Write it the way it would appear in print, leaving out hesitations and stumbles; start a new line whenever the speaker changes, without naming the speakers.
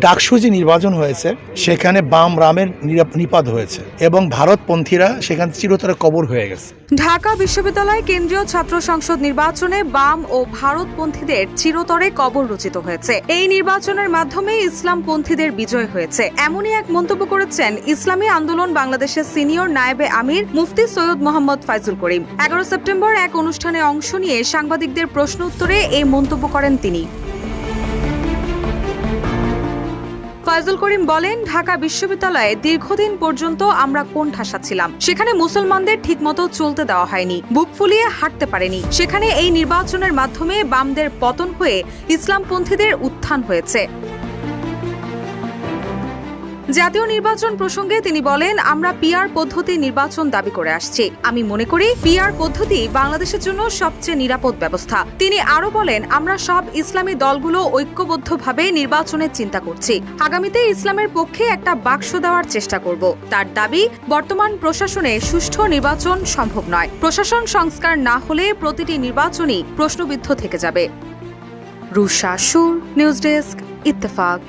ডাকসু যে নির্বাচন হয়েছে সেখানে বাম রামের নিপাত হয়েছে এবং ভারতপন্থীরা সেখানে চিরতরে কবর হয়ে গেছে।
ঢাকা বিশ্ববিদ্যালয় কেন্দ্রীয় ছাত্র সংসদ নির্বাচনে বাম ও ভারতপন্থীদের চিরতরে কবর রচিত হয়েছে। এই নির্বাচনের মাধ্যমে ইসলামপন্থীদের বিজয় হয়েছে, এমনই এক মন্তব্য করেছেন ইসলামী আন্দোলন বাংলাদেশের সিনিয়র নায়েবে আমির মুফতি সৈয়দ মোহাম্মদ ফাইজুল করিম। 11 সেপ্টেম্বর এক অনুষ্ঠানে অংশ নিয়ে সাংবাদিকদের প্রশ্ন উত্তরে এই মন্তব্য করেন তিনি। ফাইজুল করিম বলেন, ঢাকা বিশ্ববিদ্যালয়ে দীর্ঘদিন পর্যন্ত আমরা কোণঠাসা ছিলাম। সেখানে মুসলমানদের ঠিকমতো চলতে দেওয়া হয়নি, বুক ফুলিয়ে হাঁটতে পারেনি। সেখানে এই নির্বাচনের মাধ্যমে বামদের পতন হয়ে ইসলামপন্থীদের উত্থান হয়েছে। জাতীয় নির্বাচন প্রসঙ্গে তিনি বলেন, আমরা পিআর পদ্ধতি নির্বাচন দাবি করে আসছি। আমি মনে করি পিআর পদ্ধতি বাংলাদেশের জন্য সবচেয়ে নিরাপদ ব্যবস্থা। তিনি আরো বলেন, আমরা সব ইসলামী দলগুলো ঐক্যবদ্ধভাবে নির্বাচনের চিন্তা করছি। আগামীতে ইসলামের পক্ষে একটা বাক্স দেওয়ার চেষ্টা করব। তার দাবি, বর্তমান প্রশাসনে সুষ্ঠু নির্বাচন সম্ভব নয়। প্রশাসন সংস্কার না হলে প্রতিটি নির্বাচনই প্রশ্নবিদ্ধ থেকে যাবে। রুশা সুর, নিউজ ডেস্ক, ইত্তেফাক।